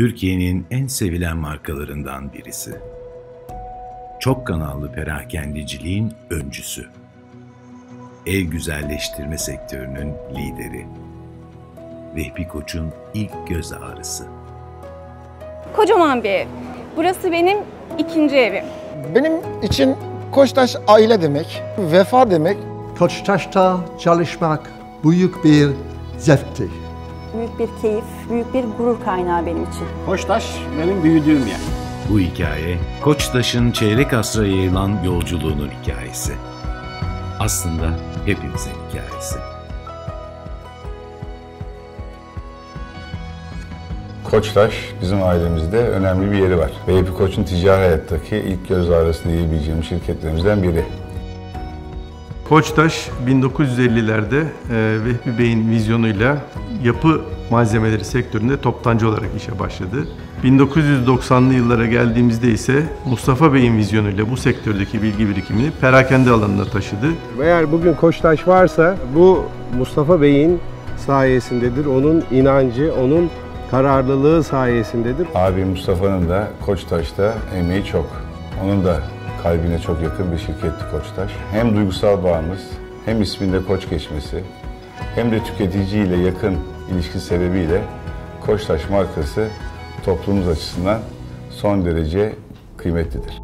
Türkiye'nin en sevilen markalarından birisi. Çok kanallı perakendeciliğin öncüsü. Ev güzelleştirme sektörünün lideri. Vehbi Koç'un ilk göz ağrısı. Kocaman bir ev. Burası benim ikinci evim. Benim için Koçtaş aile demek, vefa demek. Koçtaş'ta çalışmak büyük bir zevkti. Büyük bir keyif, büyük bir gurur kaynağı benim için. Koçtaş benim büyüdüğüm yer. Bu hikaye, Koçtaş'ın çeyrek asra yayılan yolculuğunun hikayesi. Aslında hepimizin hikayesi. Koçtaş bizim ailemizde önemli bir yeri var. Vehbi Koç'un ticari hayattaki ilk göz ağrısı diyebileceğim şirketlerimizden biri. Koçtaş 1950'lerde Vehbi Bey'in vizyonuyla yapı malzemeleri sektöründe toptancı olarak işe başladı. 1990'lı yıllara geldiğimizde ise Mustafa Bey'in vizyonuyla bu sektördeki bilgi birikimini perakende alanına taşıdı. Eğer bugün Koçtaş varsa bu Mustafa Bey'in sayesindedir. Onun inancı, onun kararlılığı sayesindedir. Abi Mustafa'nın da Koçtaş'ta emeği çok. Onun da kalbine çok yakın bir şirketti Koçtaş. Hem duygusal bağımız, hem isminde Koç geçmesi, hem de tüketiciyle yakın ilişki sebebiyle Koçtaş markası toplumumuz açısından son derece kıymetlidir.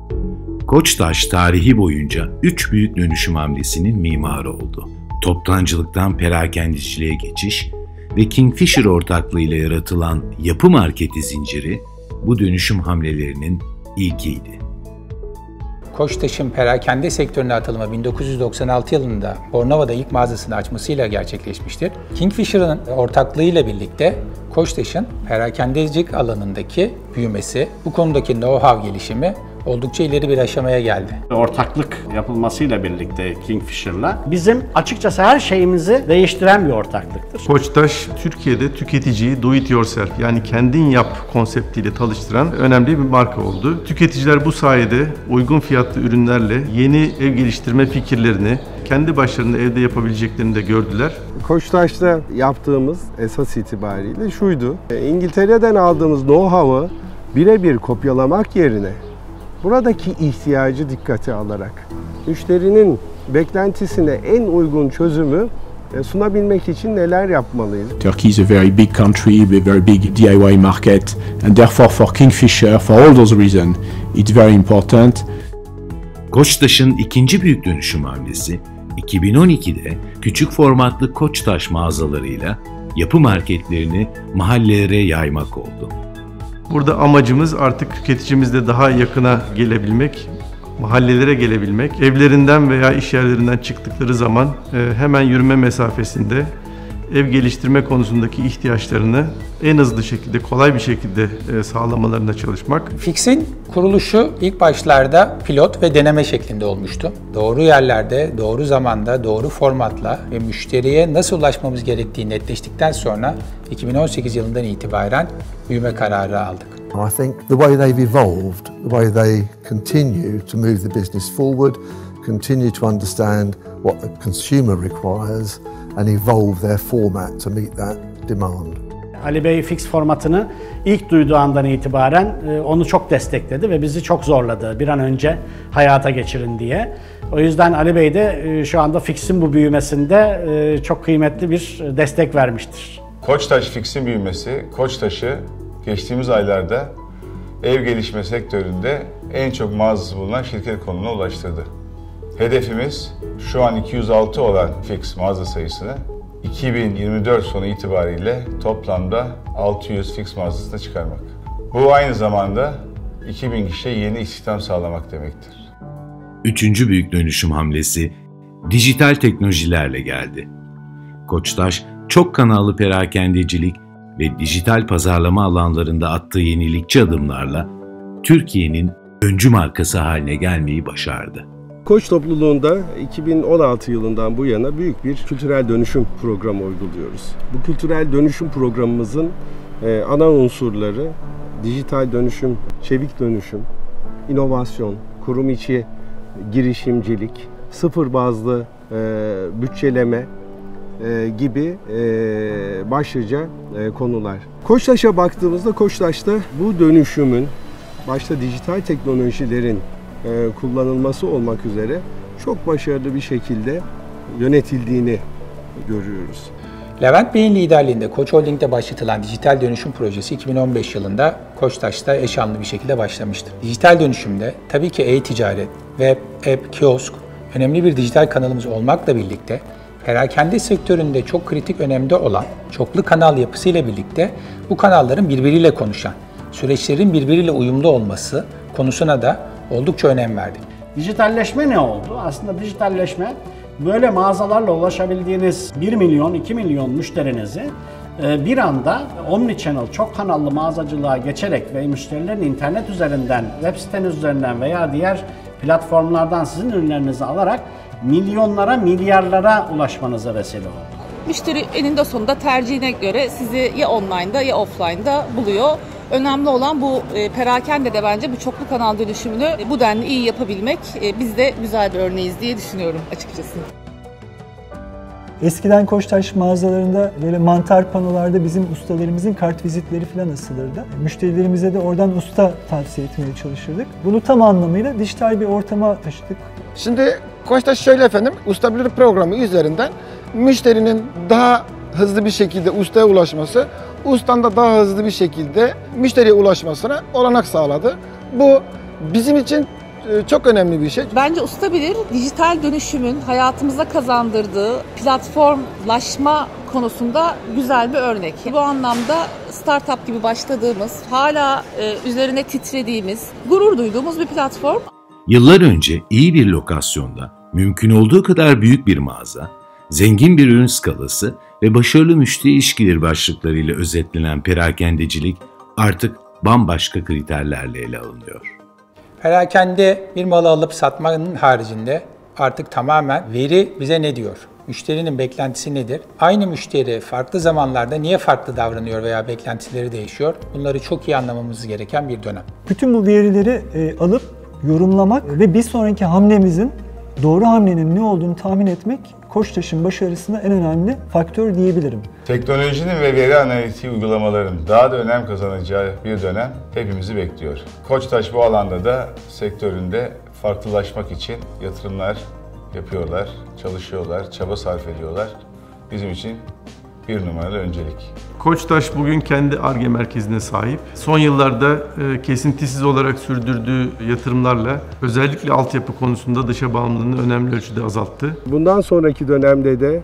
Koçtaş tarihi boyunca 3 büyük dönüşüm hamlesinin mimarı oldu. Toptancılıktan perakendeciliğe geçiş ve Kingfisher ortaklığıyla yaratılan yapı marketi zinciri bu dönüşüm hamlelerinin ilkiydi. Koçtaş'ın perakende sektörüne atılımı 1996 yılında Bornova'da ilk mağazasını açmasıyla gerçekleşmiştir. Kingfisher'ın ortaklığıyla birlikte Koçtaş'ın perakendecilik alanındaki büyümesi, bu konudaki know-how gelişimi oldukça ileri bir aşamaya geldi. Ortaklık yapılmasıyla birlikte Kingfisher'la bizim açıkçası her şeyimizi değiştiren bir ortaklıktır. Koçtaş, Türkiye'de tüketiciyi do it yourself yani kendin yap konseptiyle çalıştıran önemli bir marka oldu. Tüketiciler bu sayede uygun fiyatlı ürünlerle yeni ev geliştirme fikirlerini kendi başlarına evde yapabileceklerini de gördüler. Koçtaş'ta yaptığımız esas itibariyle şuydu. İngiltere'den aldığımız know-how'ı birebir kopyalamak yerine buradaki ihtiyacı dikkate alarak müşterinin beklentisine en uygun çözümü sunabilmek için neler yapmalıyız? Turkey is a very big country, a very big DIY market, and therefore for Kingfisher, for all those reasons, it's very important. Koçtaş'ın ikinci büyük dönüşüm hamlesi 2012'de küçük formatlı Koçtaş mağazalarıyla yapı marketlerini mahallelere yaymak oldu. Burada amacımız artık tüketicimizle daha yakına gelebilmek, mahallelere gelebilmek, evlerinden veya iş yerlerinden çıktıkları zaman hemen yürüme mesafesinde ev geliştirme konusundaki ihtiyaçlarını en hızlı şekilde, kolay bir şekilde sağlamalarına çalışmak. Fix'in kuruluşu ilk başlarda pilot ve deneme şeklinde olmuştu. Doğru yerlerde, doğru zamanda, doğru formatla ve müşteriye nasıl ulaşmamız gerektiği netleştikten sonra 2018 yılından itibaren büyüme kararı aldık. I think the way they've evolved, the way they continue to move the business forward, continue to understand what the consumer requires and evolve their format to meet that demand. Ali Bey Fix formatını ilk duyduğu andan itibaren onu çok destekledi ve bizi çok zorladı bir an önce hayata geçirin diye. O yüzden Ali Bey de şu anda Fix'in bu büyümesinde çok kıymetli bir destek vermiştir. Koçtaş Fix'in büyümesi, Koçtaş'ı geçtiğimiz aylarda ev gelişme sektöründe en çok mağazası bulunan şirket konumuna ulaştırdı. Hedefimiz şu an 206 olan Fix mağaza sayısını 2024 sonu itibariyle toplamda 600 Fix mağazasına çıkarmak. Bu aynı zamanda 2000 kişiye yeni istihdam sağlamak demektir. Üçüncü büyük dönüşüm hamlesi dijital teknolojilerle geldi. Koçtaş, çok kanallı perakendecilik ve dijital pazarlama alanlarında attığı yenilikçi adımlarla Türkiye'nin öncü markası haline gelmeyi başardı. Koç topluluğunda 2016 yılından bu yana büyük bir kültürel dönüşüm programı uyguluyoruz. Bu kültürel dönüşüm programımızın ana unsurları dijital dönüşüm, çevik dönüşüm, inovasyon, kurum içi girişimcilik, sıfır bazlı bütçeleme, gibi başlıca konular. Koçtaş'a baktığımızda Koçtaş'ta bu dönüşümün başta dijital teknolojilerin kullanılması olmak üzere çok başarılı bir şekilde yönetildiğini görüyoruz. Levent Bey'in liderliğinde Koç Holding'de başlatılan dijital dönüşüm projesi 2015 yılında Koçtaş'ta eşanlı bir şekilde başlamıştır. Dijital dönüşümde tabii ki e-ticaret, web, app, kiosk önemli bir dijital kanalımız olmakla birlikte perakende sektöründe çok kritik önemde olan çoklu kanal yapısıyla birlikte bu kanalların birbiriyle konuşan, süreçlerin birbiriyle uyumlu olması konusuna da oldukça önem verdik. Dijitalleşme ne oldu? Aslında dijitalleşme böyle mağazalarla ulaşabildiğiniz 1 milyon, 2 milyon müşterinizi bir anda omnichannel, çok kanallı mağazacılığa geçerek ve müşterilerin internet üzerinden, web siteniz üzerinden veya diğer platformlardan sizin ürünlerinizi alarak milyonlara, milyarlara ulaşmanıza vesile oldu. Müşteri eninde sonunda tercihine göre sizi ya online'da ya offline'da buluyor. Önemli olan bu perakende de bence bu çoklu kanal dönüşümünü bu denli iyi yapabilmek. Biz de güzel bir örneğiz diye düşünüyorum açıkçası. Eskiden Koçtaş mağazalarında böyle mantar panolarda bizim ustalarımızın kart vizitleri falan asılırdı. Müşterilerimize de oradan usta tavsiye etmeye çalışırdık. Bunu tam anlamıyla dijital bir ortama taşıdık. Şimdi Koçtaş şöyle efendim, usta bilir programı üzerinden müşterinin daha hızlı bir şekilde ustaya ulaşması, ustanın da daha hızlı bir şekilde müşteriye ulaşmasına olanak sağladı. Bu bizim için çok önemli bir şey. Bence usta bilir dijital dönüşümün hayatımıza kazandırdığı platformlaşma konusunda güzel bir örnek. Bu anlamda startup gibi başladığımız, hala üzerine titrediğimiz, gurur duyduğumuz bir platform. Yıllar önce iyi bir lokasyonda, mümkün olduğu kadar büyük bir mağaza, zengin bir ürün skalası ve başarılı müşteri ilişkileri başlıklarıyla özetlenen perakendecilik artık bambaşka kriterlerle ele alınıyor. Perakende bir malı alıp satmanın haricinde artık tamamen veri bize ne diyor? Müşterinin beklentisi nedir? Aynı müşteri farklı zamanlarda niye farklı davranıyor veya beklentileri değişiyor? Bunları çok iyi anlamamız gereken bir dönem. Bütün bu verileri alıp yorumlamak ve bir sonraki hamlemizin, doğru hamlenin ne olduğunu tahmin etmek Koçtaş'ın başarısına en önemli faktör diyebilirim. Teknolojinin ve veri analitiği uygulamaların daha da önem kazanacağı bir dönem hepimizi bekliyor. Koçtaş bu alanda da sektöründe farklılaşmak için yatırımlar yapıyorlar, çalışıyorlar, çaba sarf ediyorlar. Bizim için bir numaralı öncelik. Koçtaş bugün kendi Ar-Ge merkezine sahip. Son yıllarda kesintisiz olarak sürdürdüğü yatırımlarla özellikle altyapı konusunda dışa bağımlılığını önemli ölçüde azalttı. Bundan sonraki dönemde de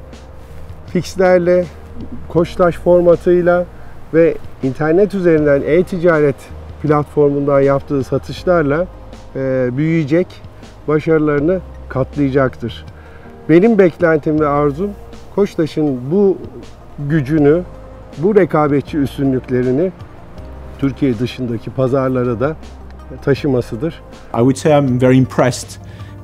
fixlerle, Koçtaş formatıyla ve internet üzerinden e-ticaret platformundan yaptığı satışlarla büyüyecek, başarılarını katlayacaktır. Benim beklentim ve arzum Koçtaş'ın bu gücünü, bu rekabetçi üstünlüklerini Türkiye dışındaki pazarlara da taşımasıdır. I would say I'm very impressed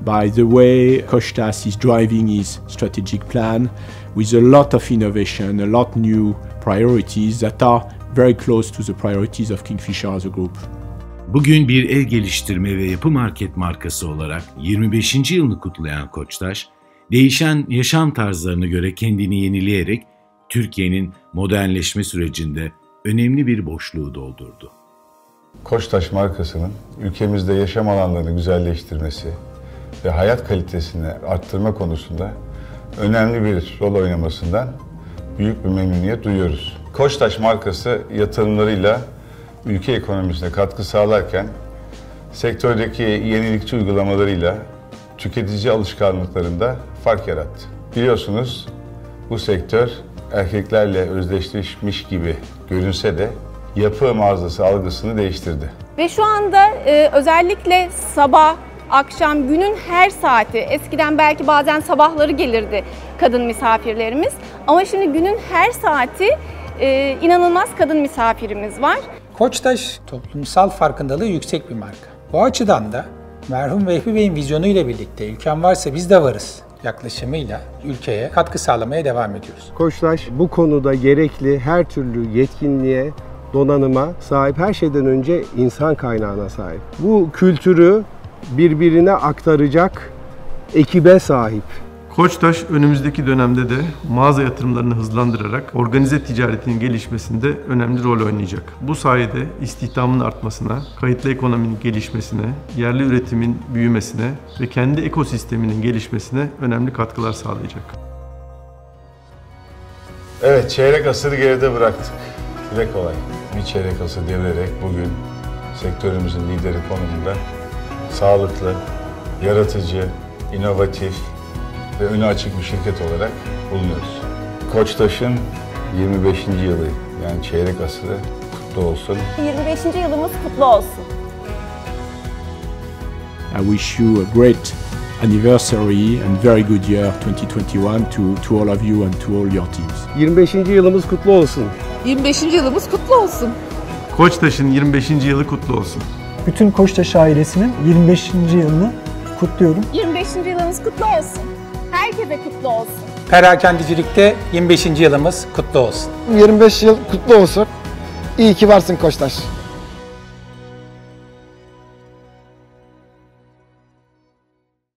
by the way Koçtaş is driving his strategic plan with a lot of innovation, a lot new priorities that are very close to the priorities of Kingfisher as a group. Bugün bir ev geliştirme ve yapı market markası olarak 25. yılını kutlayan Koçtaş, değişen yaşam tarzlarına göre kendini yenileyerek Türkiye'nin modernleşme sürecinde önemli bir boşluğu doldurdu. Koçtaş markasının ülkemizde yaşam alanlarını güzelleştirmesi ve hayat kalitesini arttırma konusunda önemli bir rol oynamasından büyük bir memnuniyet duyuyoruz. Koçtaş markası yatırımlarıyla ülke ekonomisine katkı sağlarken sektördeki yenilikçi uygulamalarıyla tüketici alışkanlıklarında fark yarattı. Biliyorsunuz bu sektör erkeklerle özdeşleşmiş gibi görünse de yapı mağazası algısını değiştirdi. Ve şu anda özellikle sabah, akşam, günün her saati, eskiden belki bazen sabahları gelirdi kadın misafirlerimiz. Ama şimdi günün her saati inanılmaz kadın misafirimiz var. Koçtaş toplumsal farkındalığı yüksek bir marka. Bu açıdan da merhum Vehbi Bey'in vizyonuyla birlikte ülkem varsa biz de varız yaklaşımıyla ülkeye katkı sağlamaya devam ediyoruz. Koçtaş bu konuda gerekli her türlü yetkinliğe, donanıma sahip, her şeyden önce insan kaynağına sahip. Bu kültürü birbirine aktaracak ekibe sahip. Koçtaş önümüzdeki dönemde de mağaza yatırımlarını hızlandırarak organize ticaretin gelişmesinde önemli rol oynayacak. Bu sayede istihdamın artmasına, kayıtlı ekonominin gelişmesine, yerli üretimin büyümesine ve kendi ekosisteminin gelişmesine önemli katkılar sağlayacak. Evet, çeyrek asırı geride bıraktık. Dile kolay. Bir çeyrek asır devirerek bugün sektörümüzün lideri konumunda sağlıklı, yaratıcı, inovatif ve önü açık bir şirket olarak bulunuyoruz. Koçtaş'ın 25. yılı, yani çeyrek asırı kutlu olsun. 25. yılımız kutlu olsun. I wish you a great anniversary and very good year 2021 to all of you and to all your teams. 25. yılımız kutlu olsun. 25. yılımız kutlu olsun. Koçtaş'ın 25. yılı kutlu olsun. Bütün Koçtaş ailesinin 25. yılını kutluyorum. 25. yılınız kutlu olsun. Herkese kutlu olsun. Perakendicilikte 25. yılımız kutlu olsun. 25 yıl kutlu olsun. İyi ki varsın Koçtaş.